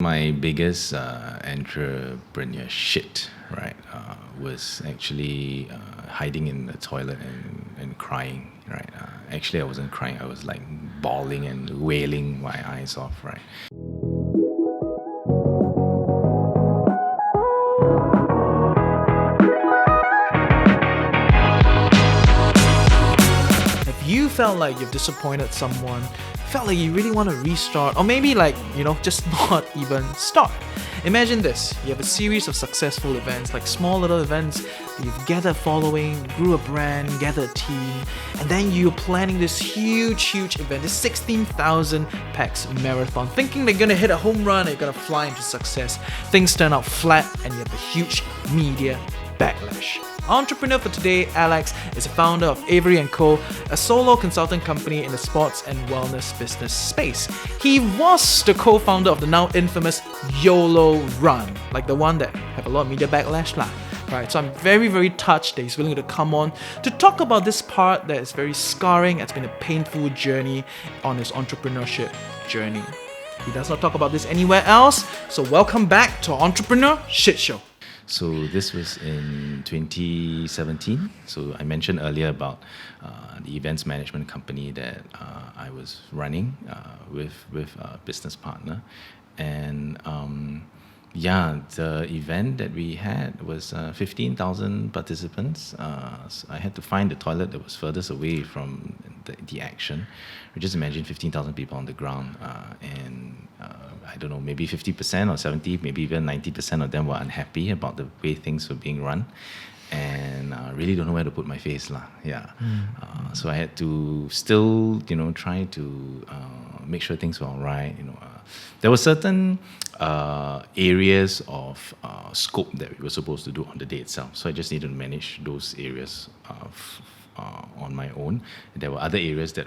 My biggest entrepreneur shit, right, was actually hiding in the toilet and crying, right. Actually, I wasn't crying. I was like bawling and wailing my eyes off, right. If you felt like you've disappointed someone, felt like you really want to restart, or maybe like, just not even start. Imagine this, you have a series of successful events, like small little events, you've gathered a following, grew a brand, gathered a team, and then you're planning this huge event, this 16,000 pax marathon, thinking they're gonna hit a home run, they're gonna fly into success. Things turn out flat, and you have a huge media backlash. Entrepreneur for today, Alex, is a founder of Aviary Co, a solo consulting company in the sports and wellness business space. He was the co-founder of the now infamous Yolo Run, like the one that have a lot of media backlash lah. Right, so I'm very touched that he's willing to come on to talk about this part that is very scarring. It's been a painful journey on his entrepreneurship journey. He does not talk about this anywhere else, so welcome back to Entrepreneur Shit Show. So this was in 2017. So I mentioned earlier about the events management company that I was running with a business partner, and the event that we had was 15,000 participants. So I had to find the toilet that was furthest away from the action. Just imagine 15,000 people on the ground, and I don't know, maybe 50% or 70, maybe even 90% of them were unhappy about the way things were being run, and really don't know where to put my face lah. So I had to still, try to make sure things were all right. There were certain areas of scope that we were supposed to do on the day itself. So I just needed to manage those areas on my own. There were other areas that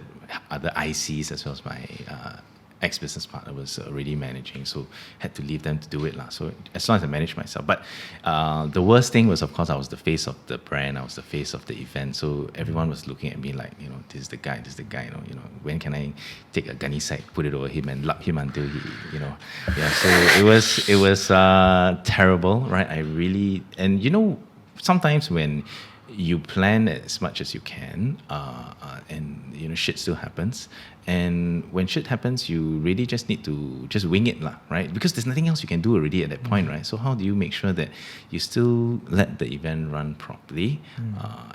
other ICs as well as my ex-business partner was already managing, so had to leave them to do it lah. So as long as I managed myself, but the worst thing was, of course, I was the face of the brand, I was the face of the event, so everyone was looking at me like, this is the guy, when can I take a gunny sight, put it over him and lug him until he, so it was terrible, right? I really, and sometimes when you plan as much as you can, and shit still happens. And when shit happens, you really just need to just wing it lah, right? Because there's nothing else you can do already at that point, right? So how do you make sure that you still let the event run properly,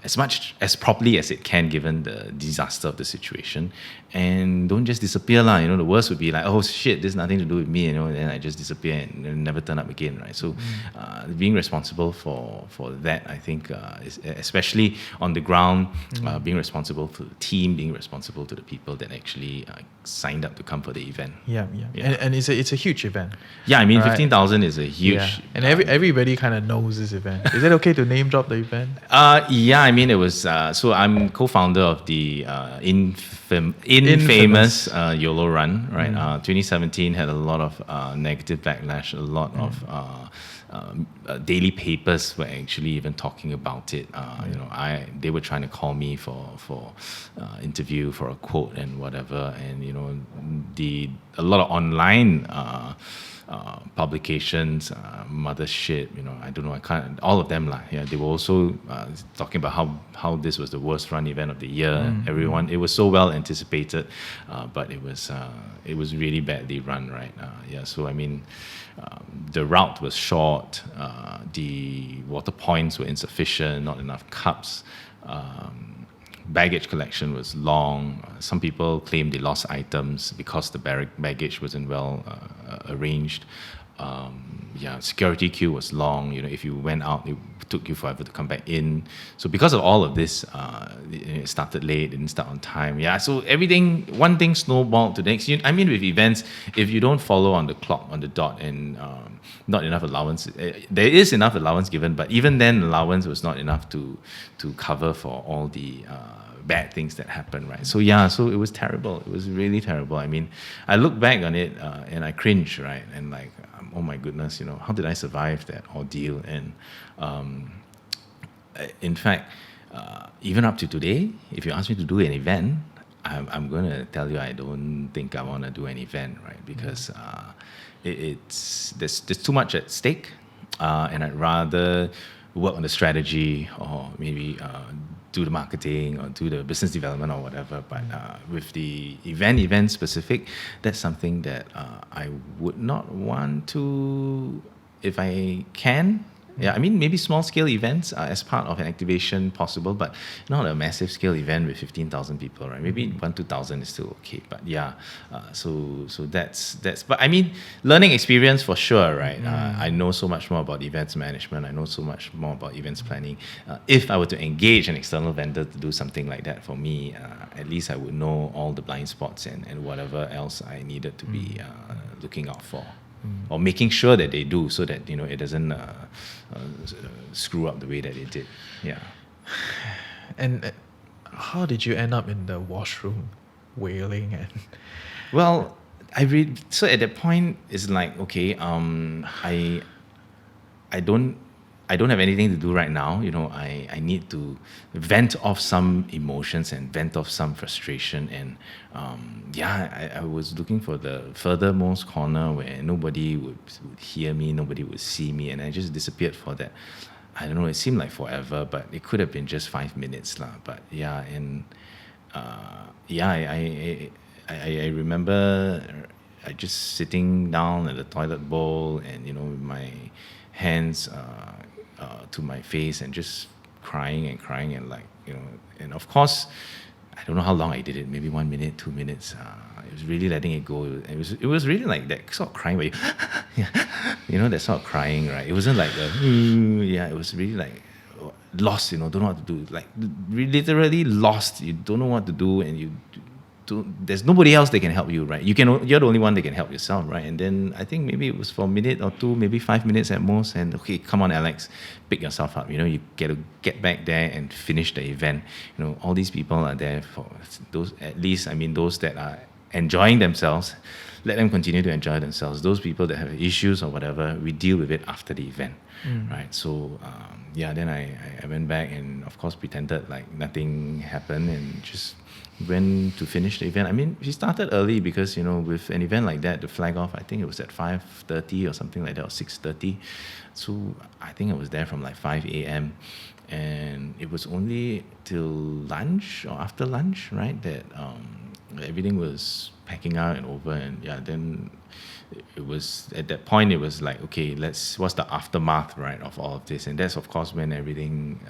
as much as properly as it can, given the disaster of the situation, and don't just disappear lah. The worst would be like, oh shit, there's nothing to do with me, and I just disappear and never turn up again, right? So being responsible for that, I think, is especially on the ground, being responsible for the team, being responsible to the people that actually signed up to come for the event. Yeah. And it's a huge event. Yeah, I mean, 15,000 is a huge... Yeah. And everybody kind of knows this event. Is it okay to name drop the event? Yeah, I mean, it was... so I'm co-founder of the infamous Yolo Run, right? 2017 had a lot of negative backlash, a lot of... daily papers were actually even talking about it. They were trying to call me for interview, for a quote and whatever, and a lot of online publications, mothership, I don't know, I can't, all of them lah. Yeah, they were also talking about how this was the worst run event of the year. Everyone, it was so well anticipated, but it was really badly run, right? So I mean, the route was short, the water points were insufficient, not enough cups. Baggage collection was long. Some people claimed they lost items because the baggage wasn't well arranged. Security queue was long. If you went out, it took you forever to come back in. So because of all of this, it started late, it didn't start on time. So one thing snowballed to the next. I mean, with events, if you don't follow on the clock, on the dot, and not enough allowance, there is enough allowance given, but even then, allowance was not enough to cover for all the bad things that happened, right? So it was terrible. It was really terrible. I mean, I look back on it and I cringe, right? And like, oh my goodness, how did I survive that ordeal? And in fact, even up to today, if you ask me to do an event, I'm going to tell you I don't think I want to do an event, right? Because there's too much at stake, and I'd rather work on the strategy or maybe do the marketing or do the business development or whatever. But with the event specific, that's something that I would not want to, if I can. Yeah, I mean, maybe small scale events as part of an activation possible, but not a massive scale event with 15,000 people, right? Maybe 2,000 is still okay, but yeah. So that's. But I mean, learning experience for sure, right? I know so much more about events management. I know so much more about events planning. If I were to engage an external vendor to do something like that for me, at least I would know all the blind spots and whatever else I needed to be looking out for. Or making sure that they do, so that it doesn't screw up the way that it did. Yeah. And how did you end up in the washroom, wailing and? Well, so at that point it's like, okay, I don't have anything to do right now. I need to vent off some emotions and vent off some frustration. And I was looking for the furthermost corner where nobody would hear me, nobody would see me, and I just disappeared for that. I don't know, it seemed like forever, but it could have been just 5 minutes lah. But yeah, and I remember I just sitting down at the toilet bowl and with my hands to my face and just crying and like and of course I don't know how long I did it, maybe 1 minute, 2 minutes. It was really letting it go. It was really like that sort of crying where that sort of crying, right? It wasn't like it was really like lost, don't know what to do, like literally lost. You don't know what to do, and there's nobody else that can help you, right? You're the only one that can help yourself, right? And then I think maybe it was for a minute or two, maybe 5 minutes at most, and okay, come on, Alex, pick yourself up. You get to get back there and finish the event. All these people are there for those, at least, I mean, those that are enjoying themselves, let them continue to enjoy themselves. Those people that have issues or whatever, we deal with it after the event, right? So then I went back and of course pretended like nothing happened and just went to finish the event. I mean, we started early because, with an event like that, the flag off, I think it was at 5:30 or something like that, or 6:30. So I think I was there from like 5 a.m. And it was only till lunch or after lunch, right, that everything was packing out and over. And then it was, at that point, it was like, okay, what's the aftermath, right, of all of this? And that's, of course, when everything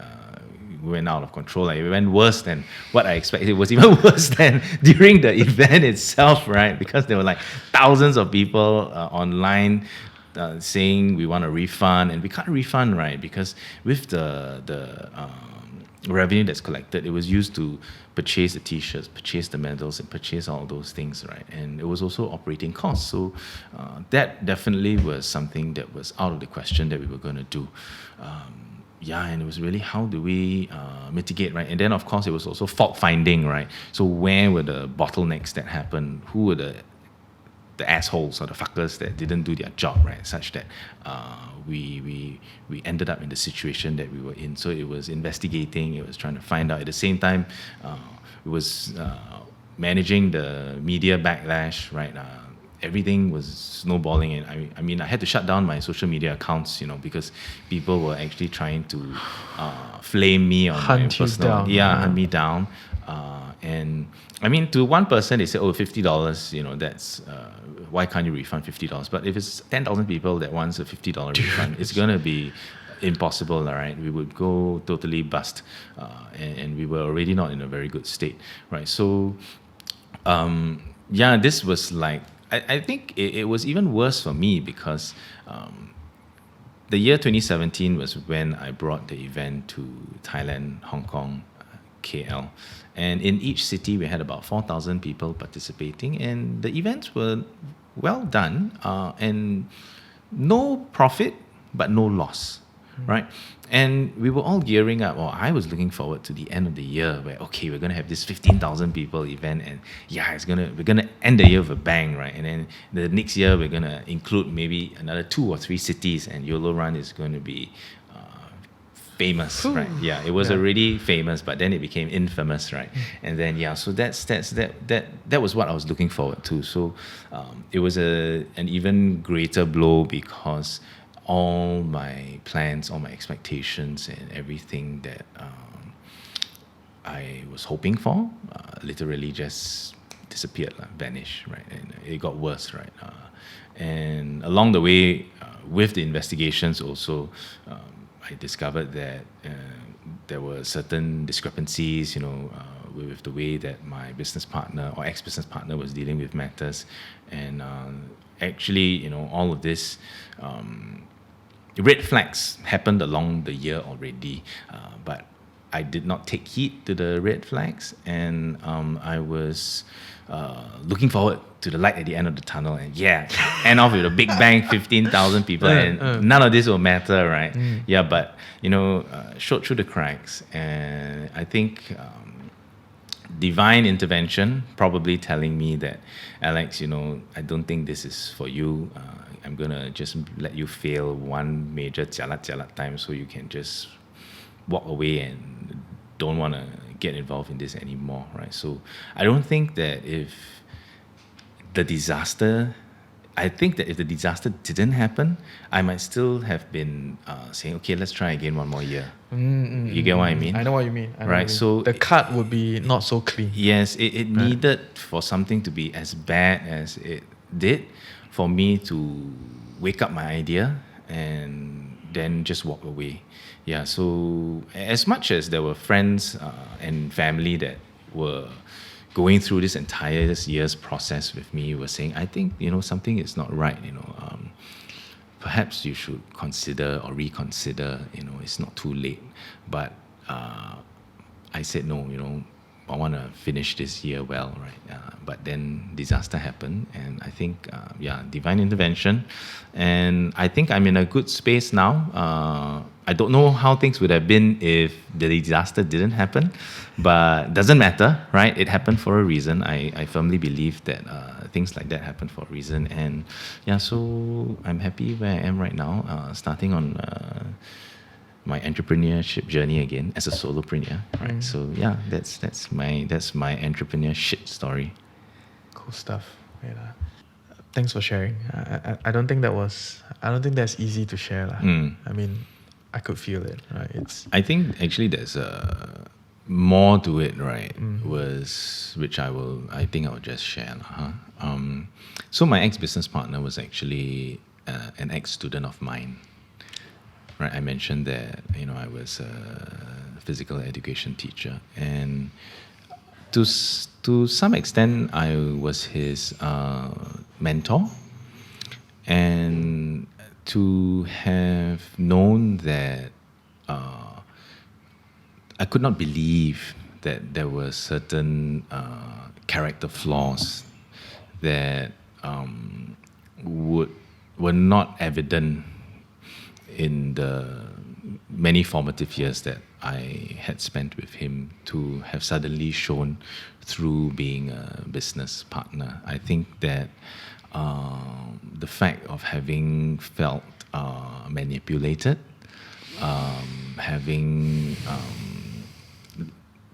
went out of control. Like, it went worse than what I expected. It was even worse than during the event itself, right? Because there were like thousands of people online saying we want a refund, and we can't refund, right? Because with the revenue that's collected, it was used to purchase the t-shirts, purchase the medals, and purchase all those things, right? And it was also operating costs. So that definitely was something that was out of the question that we were going to do. And it was really, how do we mitigate, right? And then, of course, it was also fault finding, right? So where were the bottlenecks that happened? Who were the assholes or the fuckers that didn't do their job, right? Such that we ended up in the situation that we were in. So it was investigating, it was trying to find out. At the same time, it was managing the media backlash, right? Everything was snowballing, and I mean, I had to shut down my social media accounts, because people were actually trying to flame me on my personal, hunt me down. And I mean, to one person, they said, oh, $50, that's, why can't you refund $50? But if it's 10,000 people that wants a $50 refund, it's going to be impossible, right? We would go totally bust, and we were already not in a very good state, right? So, this was like, I think it was even worse for me because the year 2017 was when I brought the event to Thailand, Hong Kong, KL. And in each city, we had about 4,000 people participating, and the events were well done, and no profit, but no loss, right? And we were all gearing up, or I was looking forward to the end of the year where, okay, we're going to have this 15,000 people event, and we're going to end the year with a bang, right? And then the next year, we're going to include maybe another 2 or 3 cities, and Yolo Run is going to be famous, Ooh. right? Yeah, it was Yeah. already famous, but then it became infamous, right? And then so that was what I was looking forward to. So it was an even greater blow because all my plans, all my expectations, and everything that I was hoping for literally just disappeared, vanished, right? And it got worse, right? And along the way, with the investigations also, I discovered that there were certain discrepancies, with the way that my business partner or ex-business partner was dealing with matters. And actually, all of this, red flags happened along the year already, but I did not take heed to the red flags, and I was looking forward to the light at the end of the tunnel, and end off with a big bang, 15,000 people, and none of this will matter, right? Yeah, but showed through the cracks, and I think divine intervention probably telling me that, Alex, I don't think this is for you. I'm gonna just let you fail one major jialat time, so you can just walk away and don't want to get involved in this anymore, right? So I don't think that if the disaster didn't happen, I might still have been saying, okay, let's try again one more year. You get what I mean? I know what you mean. Right, so the cut would be not so clean. Yes, it needed for something to be as bad as it did for me to wake up my idea and then just walk away. Yeah, so as much as there were friends and family that were going through this entire year's process with me, were saying, I think, something is not right, perhaps you should consider or reconsider, it's not too late. But I said, no, I want to finish this year well, right? But then disaster happened, and I think, divine intervention. And I think I'm in a good space now. I don't know how things would have been if the disaster didn't happen, but doesn't matter, right? It happened for a reason. I firmly believe that things like that happen for a reason. And so I'm happy where I am right now, starting on my entrepreneurship journey again as a solopreneur, right? So that's my entrepreneurship story. Cool stuff. Thanks for sharing. I don't think that's easy to share. I mean, I could feel it, right? I think actually there's more to it, right? Which I think I will just share. So my ex-business partner was actually an ex-student of mine. Right, I mentioned that I was a physical education teacher, and to some extent I was his mentor, and to have known that I could not believe that there were certain character flaws that were not evident in the many formative years that I had spent with him, to have suddenly shown through being a business partner. I think that the fact of having felt manipulated, having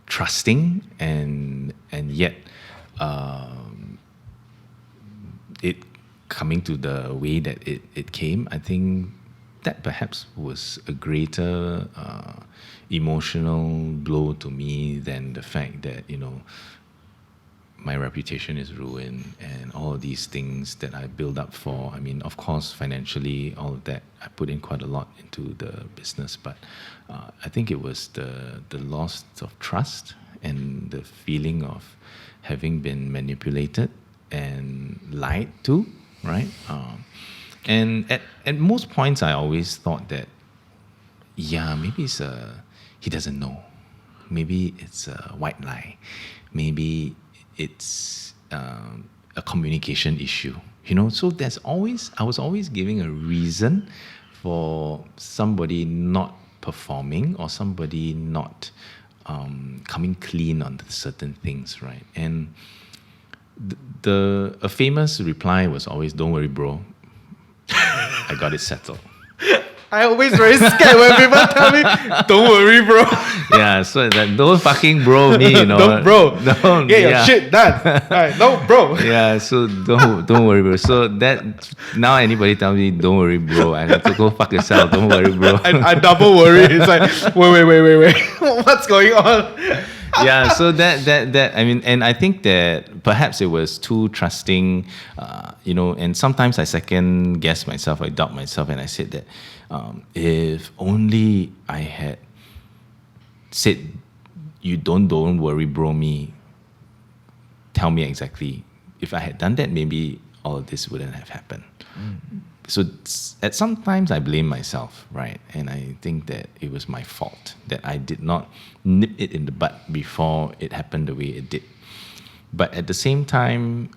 trusting, and yet it coming to the way that it came, I think that perhaps was a greater emotional blow to me than the fact that my reputation is ruined and all of these things that I build up for. I mean, of course, financially, all of that, I put in quite a lot into the business, but I think it was the loss of trust and the feeling of having been manipulated and lied to, right? And at most points, I always thought that, maybe he doesn't know. Maybe it's a white lie. Maybe it's a communication issue. So I was always giving a reason for somebody not performing or somebody not coming clean on certain things, right? And a famous reply was always, "Don't worry, bro. I got it settled." I always very scared when people tell me, "Don't worry, bro." Yeah, so that don't fucking bro me, you know. Don't, bro. Don't, Get your yeah. shit done. Alright, no, bro. Yeah, so don't worry, bro. So that now anybody tell me don't worry, bro, I have to go fuck yourself. Don't worry, bro. I double worry. It's like, wait. What's going on? Yeah, so that I mean, and I think that perhaps it was too trusting, you know. And sometimes I second guess myself, I doubt myself, and I said that if only I had said, "You don't worry, bro, me." Tell me exactly. If I had done that, maybe all of this wouldn't have happened. So at sometimes I blame myself, right? And I think that it was my fault that I did not nip it in the bud before it happened the way it did. But at the same time,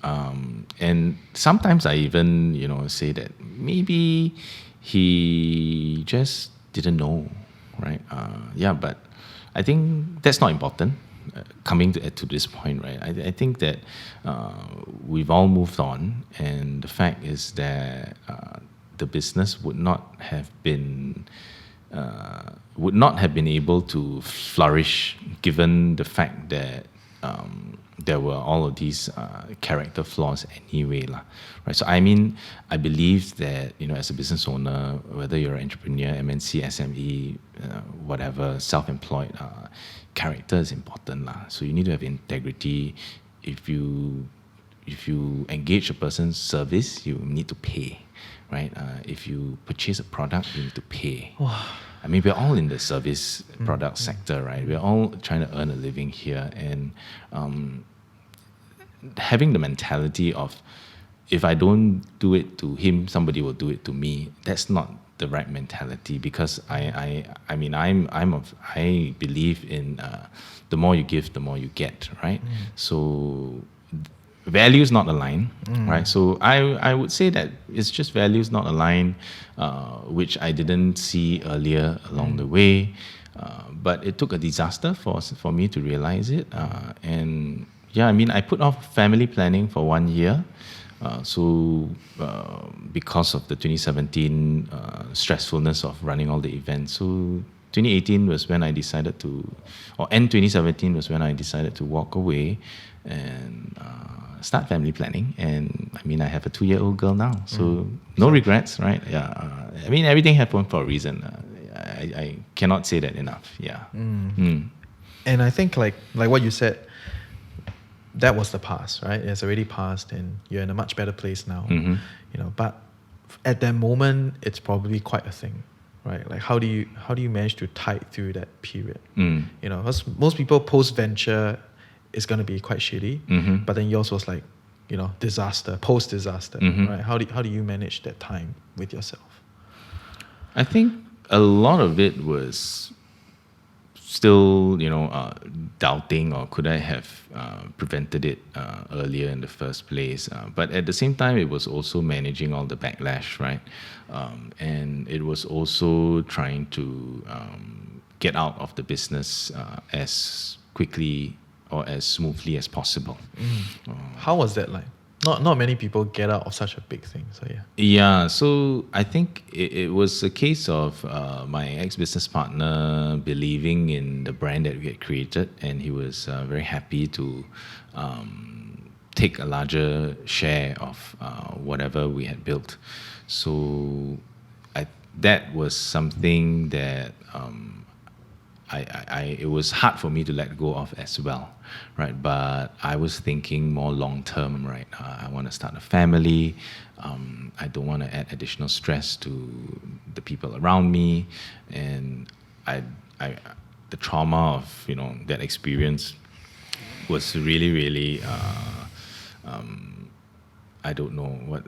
and sometimes I even, you know, say that maybe he just didn't know, right? Yeah, but I think that's not important. Coming to this point, right? I think that we've all moved on, and the fact is that the business would not have been able to flourish given the fact that there were all of these character flaws anyway, lah. Right? So I mean, I believe that, you know, as a business owner, whether you're an entrepreneur, MNC, SME, whatever, self-employed, character is important, lah. So you need to have integrity. If you engage a person's service, you need to pay, right? If you purchase a product, you need to pay. I mean, we're all in the service product sector, right? We're all trying to earn a living here, and having the mentality of, if I don't do it to him, somebody will do it to me. That's not the right mentality, because I believe in the more you give, the more you get, right? So values not aligned, right? So I would say that it's just values not aligned, which I didn't see earlier along the way. But it took a disaster for me to realize it. And yeah, I mean, I put off family planning for 1 year. Because of the 2017 stressfulness of running all the events. So 2018 was when I decided to, or end 2017 was when I decided to walk away and start family planning. And I mean, I have a 2-year-old girl now, so no regrets, right? Yeah. I mean, everything happened for a reason. I cannot say that enough. Yeah. And I think like what you said, that was the past, right? It's already passed, and you're in a much better place now. You know, but at that moment, it's probably quite a thing, right? Like, how do you manage to tide through that period? You know, because most people post venture is going to be quite shitty, but then yours was like, you know, post disaster, right? How do you manage that time with yourself? I think a lot of it was still, you know, doubting, or could I have prevented it earlier in the first place? But at the same time, it was also managing all the backlash, right? And it was also trying to get out of the business as quickly or as smoothly as possible. How was that like? Not many people get out of such a big thing, so yeah. Yeah, so I think it was a case of my ex-business partner believing in the brand that we had created, and he was very happy to take a larger share of whatever we had built. So that was something that it was hard for me to let go of as well, right? But I was thinking more long term, right? I want to start a family. I don't want to add additional stress to the people around me, and the trauma of, you know, that experience was really, really. I don't know what.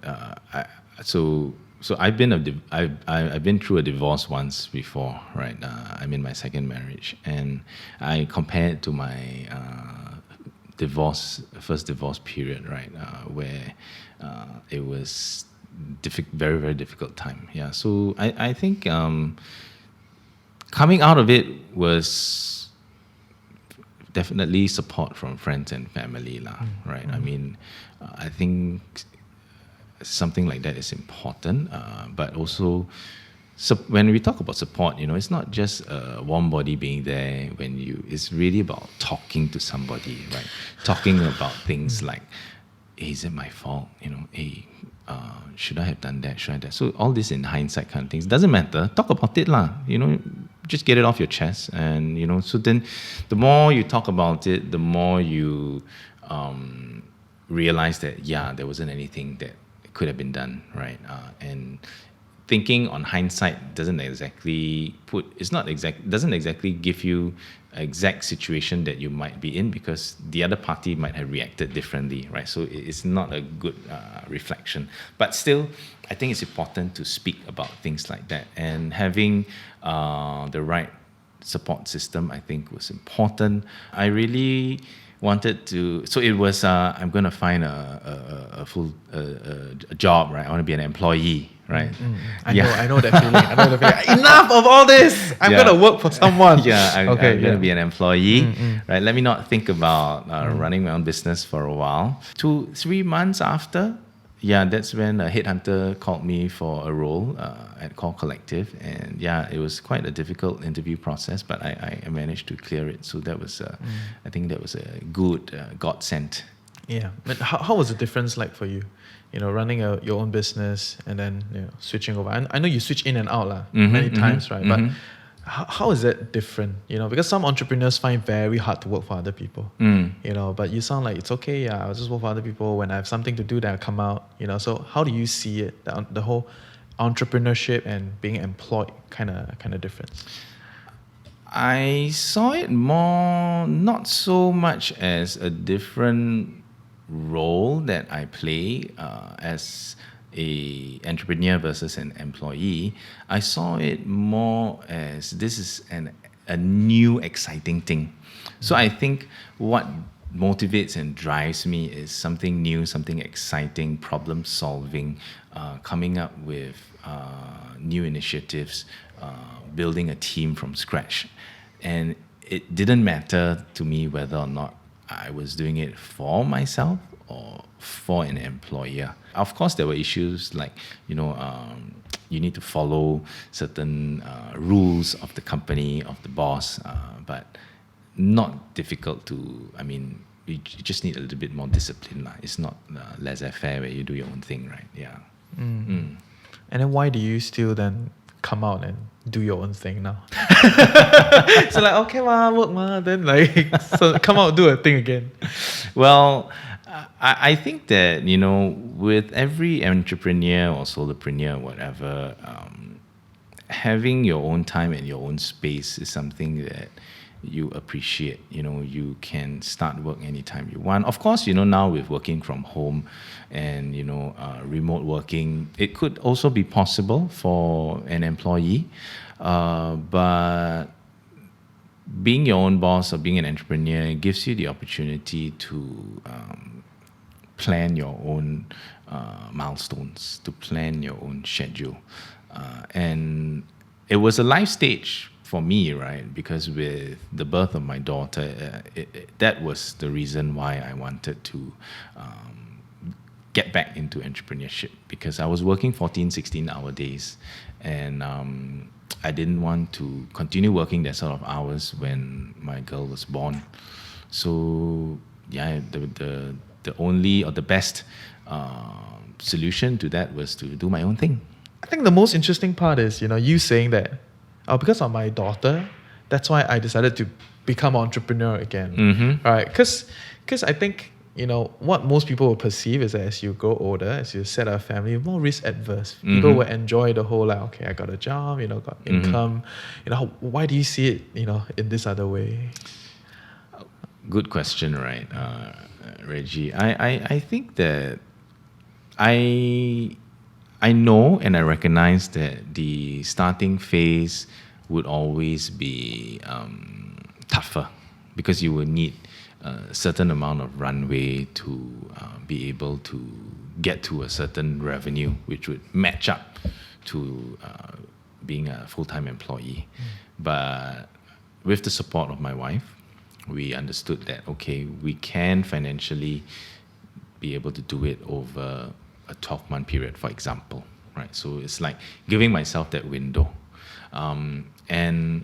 So I've been through a divorce once before, right? I'm in my second marriage, and I compare it to my first divorce period, right? Where it was very, very difficult time. Yeah. So I think coming out of it was definitely support from friends and family, lah. Right? I mean, I think something like that is important, but also So when we talk about support, it's not just a warm body being there it's really about talking to somebody, right? Talking about things like, hey, is it my fault? Hey, should I have done that? Should I have that? So all this in hindsight kind of things. Doesn't matter. Talk about it lah. Just get it off your chest. And, so then the more you talk about it, the more you realize that, there wasn't anything that could have been done, right? And thinking on hindsight doesn't exactly give you an exact situation that you might be in, because the other party might have reacted differently, right? So it's not a good reflection. But still, I think it's important to speak about things like that, and having the right support system, I think, was important. I really wanted to, so it was I'm going to find a full job, right? I want to be an employee, right? I know that feeling. Enough of all this. I'm going to work for someone. I'm going to be an employee, right? Let me not think about running my own business for a while. 2-3 months after, that's when a headhunter called me for a role at Core Collective, and it was quite a difficult interview process, but I managed to clear it. So that was, I think that was a good godsend. Yeah, but how was the difference like for you? Running your own business and then switching over. I know you switch in and out many times, right? But how is that different? Because some entrepreneurs find it very hard to work for other people. But you sound like it's okay. I'll just work for other people. When I have something to do, then I'll come out. So how do you see it? The whole entrepreneurship and being employed kind of difference. I saw it more not so much as a different role that I play as a entrepreneur versus an employee. I saw it more as this is a new exciting thing. So I think what motivates and drives me is something new, something exciting, problem solving, coming up with new initiatives, building a team from scratch. And it didn't matter to me whether or not I was doing it for myself or for an employer. Of course, there were issues like, you need to follow certain rules of the company, of the boss, but not difficult to, you just need a little bit more discipline. It's not laissez-faire where you do your own thing, right? Yeah. And then why do you still then come out and do your own thing now? So okay work then so come out, do a thing again. Well, I think that, with every entrepreneur or solopreneur or whatever, having your own time and your own space is something that you appreciate. You can start work anytime you want. Of course, now with working from home and, remote working, it could also be possible for an employee. But being your own boss or being an entrepreneur gives you the opportunity to plan your own milestones, to plan your own schedule. And it was a life stage for me, right? Because with the birth of my daughter, that was the reason why I wanted to get back into entrepreneurship, because I was working 14, 16-hour days, and I didn't want to continue working that sort of hours when my girl was born. So the only or the best solution to that was to do my own thing. I think the most interesting part is, you saying that, because of my daughter, that's why I decided to become an entrepreneur again. Right? Because I think, what most people will perceive is that as you grow older, as you set up a family, you're more risk-averse. People will enjoy the whole, I got a job, got income. Why do you see it, in this other way? Good question, right, Reggie? I think that I know and I recognize that the starting phase would always be tougher, because you will need a certain amount of runway to be able to get to a certain revenue which would match up to being a full-time employee. But with the support of my wife, we understood that, okay, we can financially be able to do it over a 12-month period, for example, right? So it's like giving myself that window. And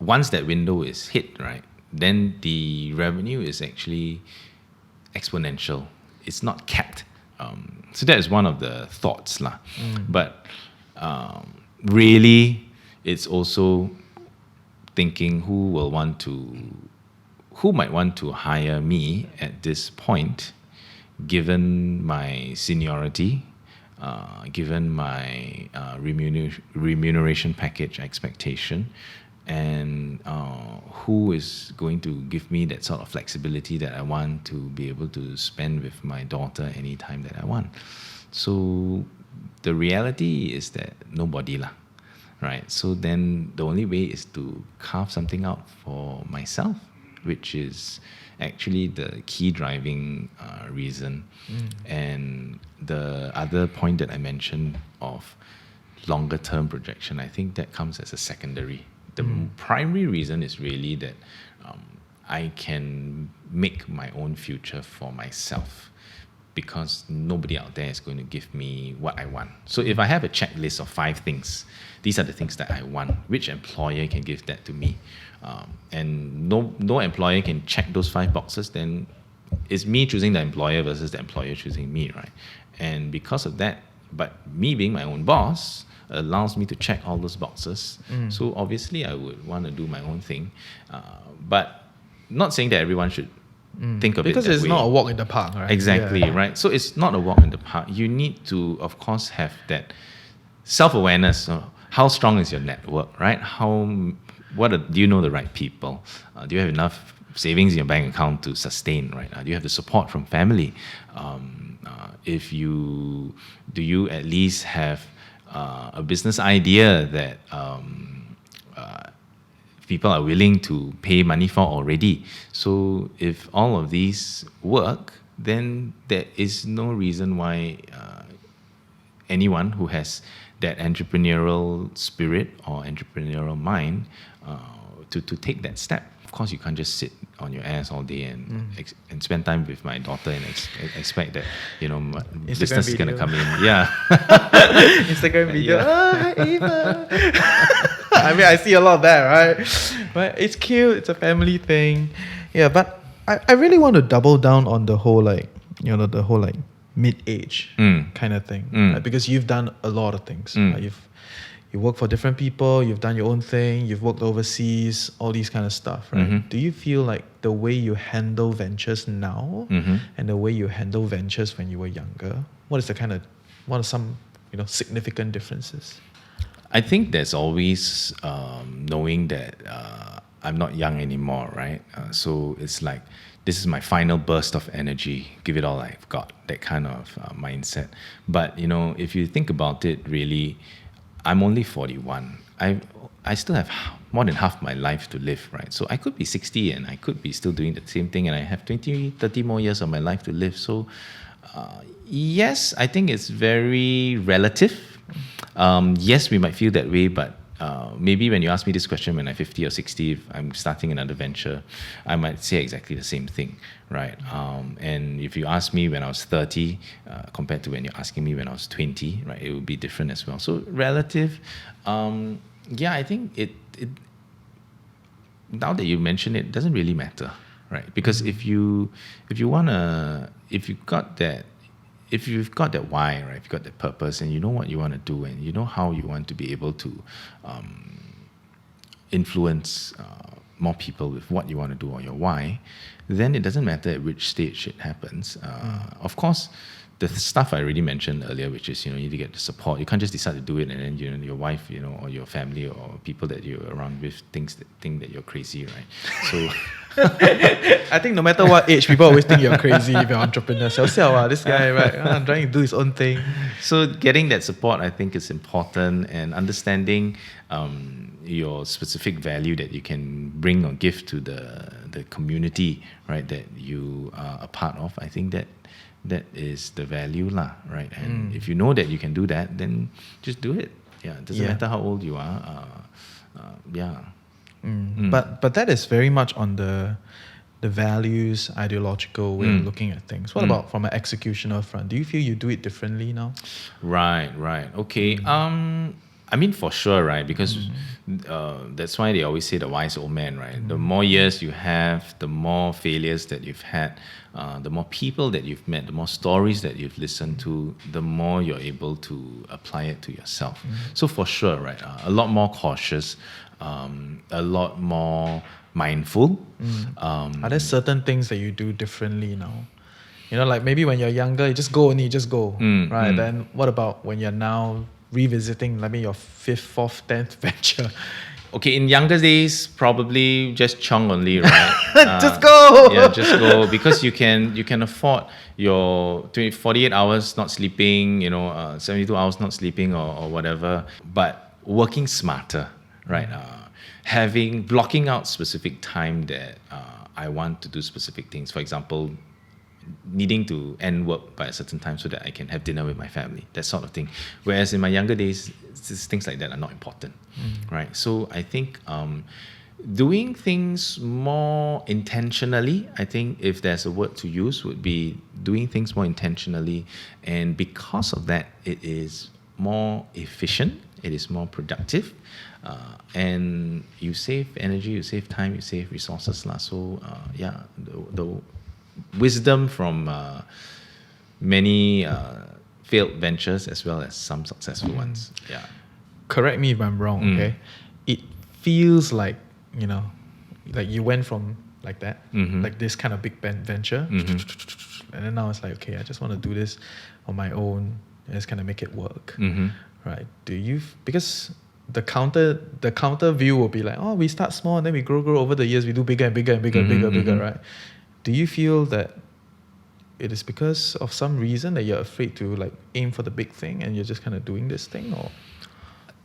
once that window is hit, right, then the revenue is actually exponential. It's not capped. So that is one of the thoughts lah. But really, it's also thinking who might want to hire me at this point, given my seniority, given my remuneration package expectation, and who is going to give me that sort of flexibility that I want to be able to spend with my daughter anytime that I want. So the reality is that nobody lah, right? So then the only way is to carve something out for myself, which is actually the key driving reason. And the other point that I mentioned of longer term projection, I think that comes as a secondary. The primary reason is really that I can make my own future for myself, because nobody out there is going to give me what I want. So if I have a checklist of 5 things, these are the things that I want, which employer can give that to me? And no employer can check those 5 boxes, then it's me choosing the employer versus the employer choosing me, right? And because of that, but me being my own boss allows me to check all those boxes. So obviously I would want to do my own thing, but not saying that everyone should think of because it that it's way. not a walk in the park, right? Exactly, Yeah. right? So it's not a walk in the park. You need to, of course, have that self-awareness. How strong is your network, right? Do you know the right people? Do you have enough savings in your bank account to sustain, right? Do you have the support from family? Do you at least have a business idea that people are willing to pay money for already? So if all of these work, then there is no reason why anyone who has that entrepreneurial spirit or entrepreneurial mind to take that step. Of course, you can't just sit on your ass all day and spend time with my daughter and expect that business is gonna come in. Yeah, Instagram video. Yeah. Hi, Eva. I mean, I see a lot of that, right? But it's cute. It's a family thing. Yeah, but I really want to double down on the whole mid-age kind of thing, right? Because you've done a lot of things. You work for different people, you've done your own thing, you've worked overseas, all these kind of stuff, right? Do you feel like the way you handle ventures now and the way you handle ventures when you were younger, what are some significant differences? I think there's always knowing that I'm not young anymore, right? So it's like, this is my final burst of energy, give it all I've got, that kind of mindset. But if you think about it, really, I'm only 41. I still have more than half my life to live, right? So I could be 60 and I could be still doing the same thing, and I have 20, 30 more years of my life to live. So yes, I think it's very relative. Yes, we might feel that way, but maybe when you ask me this question when I'm 50 or 60, if I'm starting another venture, I might say exactly the same thing, right? And if you ask me when I was 30 compared to when you're asking me when I was 20, right, it would be different as well. So relative, yeah, I think it now that you mention it, doesn't really matter, right? Because if you've got that why, right, if you've got that purpose and you know what you want to do and you know how you want to be able to influence more people with what you want to do or your why, then it doesn't matter at which stage it happens. Of course, the stuff I already mentioned earlier, which is, you need to get the support. You can't just decide to do it and then, your wife, or your family or people that you're around with think that you're crazy, right? So I think no matter what age, people always think you're crazy if you're an entrepreneur. This guy, right? I'm trying to do his own thing. So getting that support, I think, is important, and understanding your specific value that you can bring or give to the community, right, that you are a part of. I think that is the value, right? And if you know that you can do that, then just do it. Yeah, it doesn't matter how old you are. But that is very much on the the values, ideological way of looking at things. What about from an executioner front? Do you feel you do it differently now? Right. Okay. I mean, for sure, right? Because that's why they always say the wise old man, right? The more years you have, the more failures that you've had, the more people that you've met, the more stories that you've listened to, the more you're able to apply it to yourself. So for sure, right? A lot more cautious, a lot more mindful. Are there certain things that you do differently now? You know, like maybe when you're younger, you just go, right? Then what about when you're now revisiting, maybe your 5th, 4th, 10th venture? Okay, in younger days, probably just chong only, right? Just go! Yeah, just go, because you can afford your 48 hours not sleeping, 72 hours not sleeping or whatever, but working smarter, right? Blocking out specific time that I want to do specific things. For example, needing to end work by a certain time so that I can have dinner with my family, that sort of thing. Whereas in my younger days, things like that are not important, right? So I think doing things more intentionally, I think if there's a word to use, would be doing things more intentionally. And because of that, it is more efficient, it is more productive, and you save energy, you save time, you save resources. So the wisdom from many failed ventures as well as some successful ones. Yeah. Correct me if I'm wrong, okay? It feels like, like you went from like that, like this kind of big venture, and then now it's like, okay, I just want to do this on my own and just kind of make it work, right? Because the counter view will be like, oh, we start small and then we grow over the years, we do bigger and bigger and bigger, right? Do you feel that it is because of some reason that you're afraid to like aim for the big thing and you're just kind of doing this thing, or?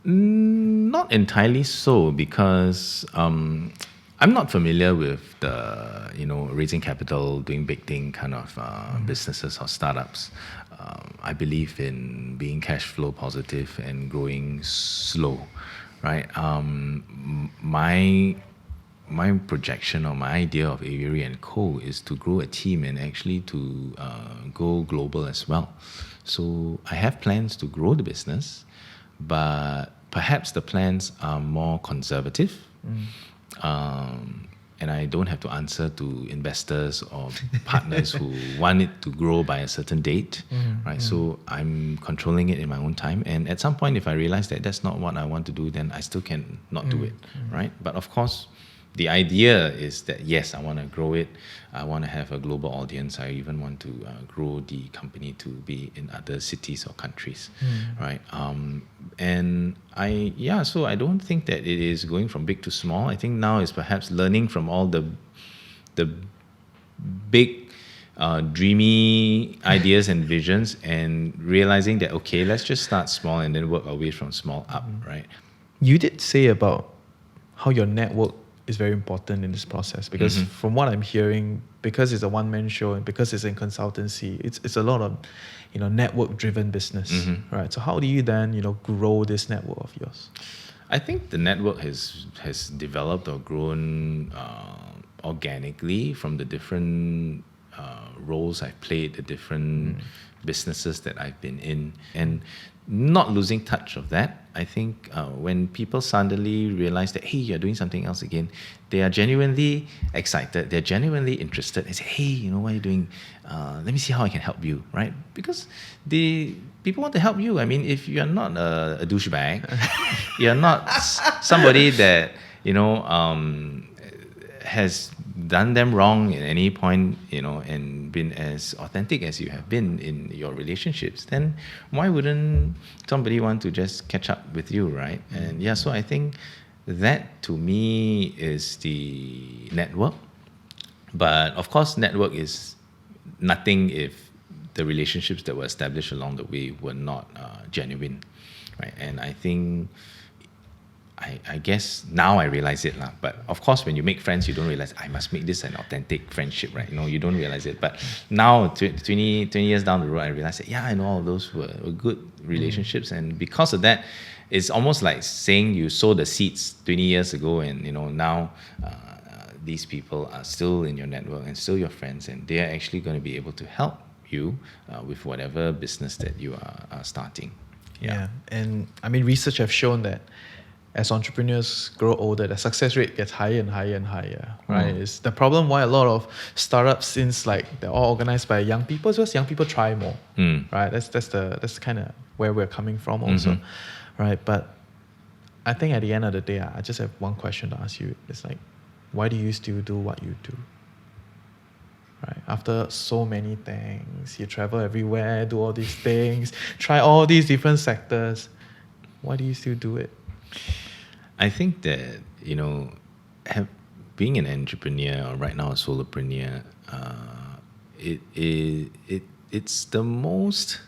Not entirely so, because I'm not familiar with the raising capital, doing big thing kind of businesses or startups. I believe in being cash flow positive and growing slow, right? My projection or my idea of Aviary Co is to grow a team and actually to go global as well. So I have plans to grow the business, but perhaps the plans are more conservative. And I don't have to answer to investors or partners who want it to grow by a certain date, right? So I'm controlling it in my own time. And at some point, if I realize that that's not what I want to do, then I still can not do it, right? But of course, the idea is that, yes, I want to grow it. I want to have a global audience. I even want to grow the company to be in other cities or countries, right? So I don't think that it is going from big to small. I think now is perhaps learning from all the big, dreamy ideas and visions and realizing that, okay, let's just start small and then work our way from small up, right? You did say about how your network is very important in this process, because from what I'm hearing, because it's a one-man show and because it's in consultancy, it's a lot of network-driven business, right? So how do you then grow this network of yours? I think the network has developed or grown organically from the different roles I've played, the different businesses that I've been in, and not losing touch of that. I think when people suddenly realize that, hey, you're doing something else again, they are genuinely excited, they're genuinely interested. They say, hey, what are you doing? Let me see how I can help you, right? Because people want to help you. I mean, if you're not a douchebag, you're not somebody that, has done them wrong at any point, and been as authentic as you have been in your relationships, then why wouldn't somebody want to just catch up with you, right? And so I think that to me is the network. But of course, network is nothing if the relationships that were established along the way were not genuine, right? And I think I guess now I realize it, but of course when you make friends you don't realize I must make this an authentic friendship, right? You don't realize it. But now 20 years down the road I realize that I know all those were good relationships, and because of that it's almost like saying you sowed the seeds 20 years ago and now these people are still in your network and still your friends, and they are actually going to be able to help you with whatever business that you are starting. Yeah. And I mean, research have shown that as entrepreneurs grow older, the success rate gets higher and higher and higher, right? It's the problem why a lot of startups, since like they're all organized by young people, because young people try more, right? That's kind of where we're coming from also, right? But I think at the end of the day, I just have one question to ask you. It's like, why do you still do what you do? Right? After so many things, you travel everywhere, do all these things, try all these different sectors. Why do you still do it? I think that, being an entrepreneur, or right now a solopreneur, it's the most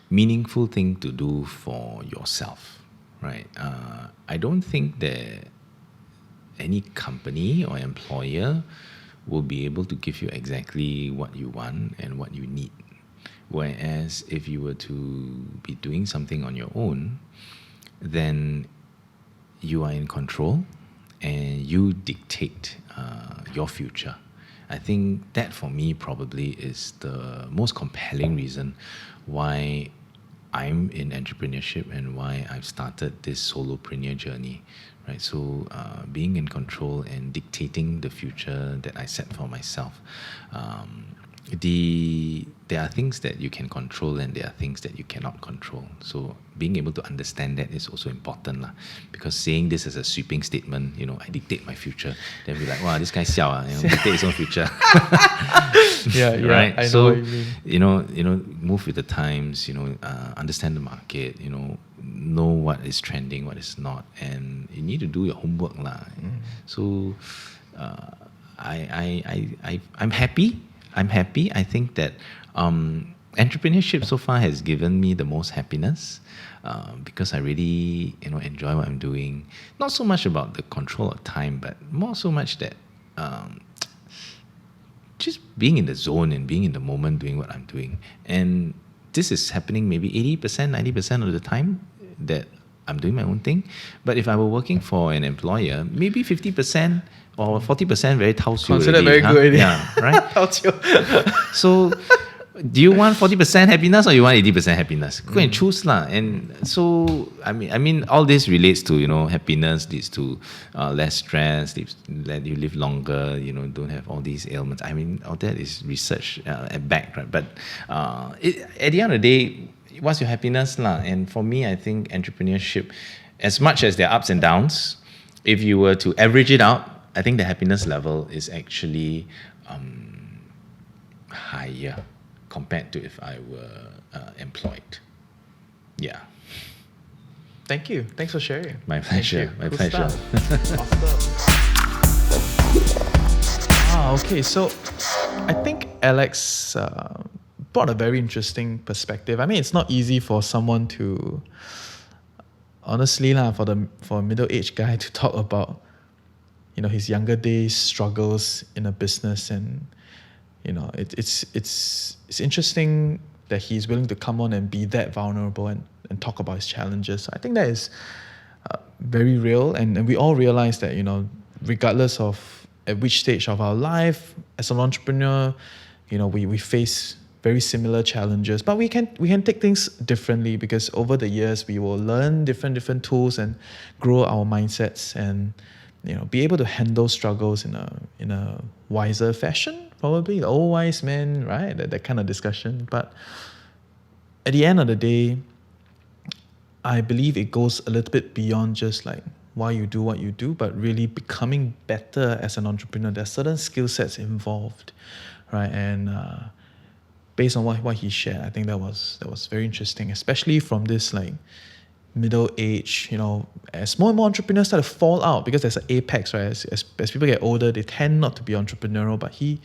meaningful thing to do for yourself, right? I don't think that any company or employer will be able to give you exactly what you want and what you need. Whereas if you were to be doing something on your own, then you are in control and you dictate your future. I think that for me probably is the most compelling reason why I'm in entrepreneurship and why I've started this solopreneur journey, right? So being in control and dictating the future that I set for myself. There are things that you can control and there are things that you cannot control. So being able to understand that is also important lah. Because saying this as a sweeping statement, I dictate my future, then be like, wow, this guy siao, dictate his own future. Yeah, right. I know So what you mean. move with the times. Understand the market. Know what is trending, what is not, and you need to do your homework lah. So I'm happy. I think that entrepreneurship so far has given me the most happiness because I really enjoy what I'm doing. Not so much about the control of time, but more so much that just being in the zone and being in the moment doing what I'm doing. And this is happening maybe 80%, 90% of the time that I'm doing my own thing. But if I were working for an employer, maybe 50% or 40% very tao siu Considered already, very good already. Yeah, right? Tao siu. So do you want 40% happiness or you want 80% happiness? Go and choose lah. And so I mean all this relates to happiness leads to less stress, let you live longer, don't have all these ailments. I mean all that is research at back, right? But at the end of the day, what's your happiness lah? And for me, I think entrepreneurship, as much as there are ups and downs, if you were to average it out, I think the happiness level is actually higher compared to if I were employed. Yeah. Thank you. Thanks for sharing. My pleasure. My Cool pleasure. stuff. Awesome. Okay. So I think Alex brought a very interesting perspective. I mean, it's not easy for someone to, honestly, for a middle-aged guy to talk about, his younger days struggles in a business, and it's interesting that he's willing to come on and be that vulnerable and talk about his challenges. I think that is very real, and we all realize that regardless of at which stage of our life as an entrepreneur, we face very similar challenges, but we can take things differently, because over the years we will learn different tools and grow our mindsets and be able to handle struggles in a wiser fashion, probably the old wise man, right? That kind of discussion. But at the end of the day, I believe it goes a little bit beyond just like why you do what you do, but really becoming better as an entrepreneur. There's certain skill sets involved, right? And based on what he shared, I think that was very interesting, especially from this like middle age, as more and more entrepreneurs start to fall out, because there's an apex, right? As people get older, they tend not to be entrepreneurial, but he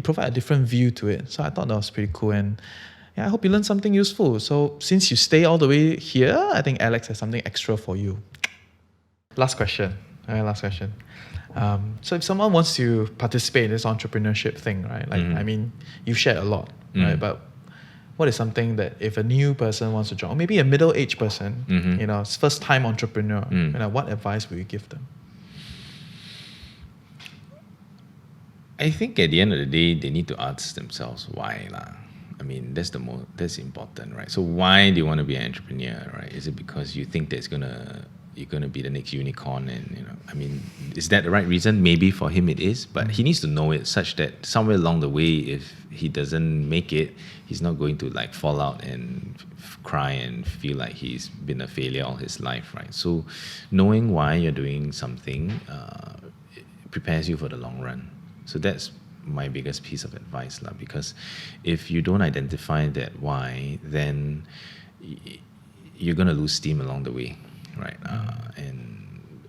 provided a different view to it. So I thought that was pretty cool, and I hope you learned something useful. So since you stay all the way here, I think Alex has something extra for you. Last question. So if someone wants to participate in this entrepreneurship thing, right? Like, I mean, you've shared a lot, right? But what is something that if a new person wants to join, or maybe a middle-aged person, first-time entrepreneur, what advice would you give them? I think at the end of the day, they need to ask themselves why lah. I mean, that's important, right? So why do you want to be an entrepreneur, right? Is it because you think that you're gonna be the next unicorn, and I mean, is that the right reason? Maybe for him it is, but he needs to know it such that somewhere along the way, if he doesn't make it, he's not going to like fall out and cry and feel like he's been a failure all his life, right? So knowing why you're doing something it prepares you for the long run. So that's my biggest piece of advice lah, because if you don't identify that why, then you're going to lose steam along the way, right? And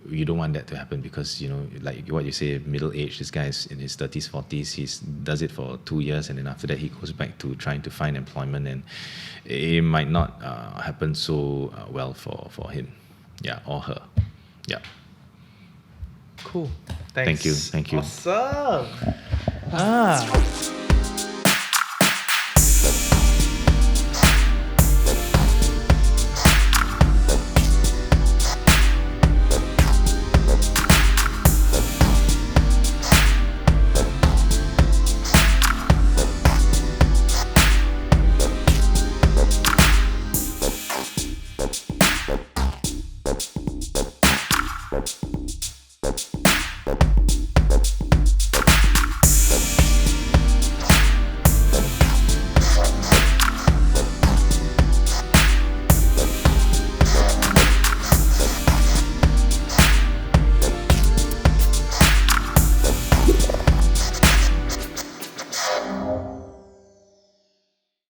you don't want that to happen, because like what you say, middle age, this guy is in his 30s 40s, he does it for 2 years, and then after that he goes back to trying to find employment, and it might not happen so well for him, or her. Cool. Thanks. Thank you. Awesome.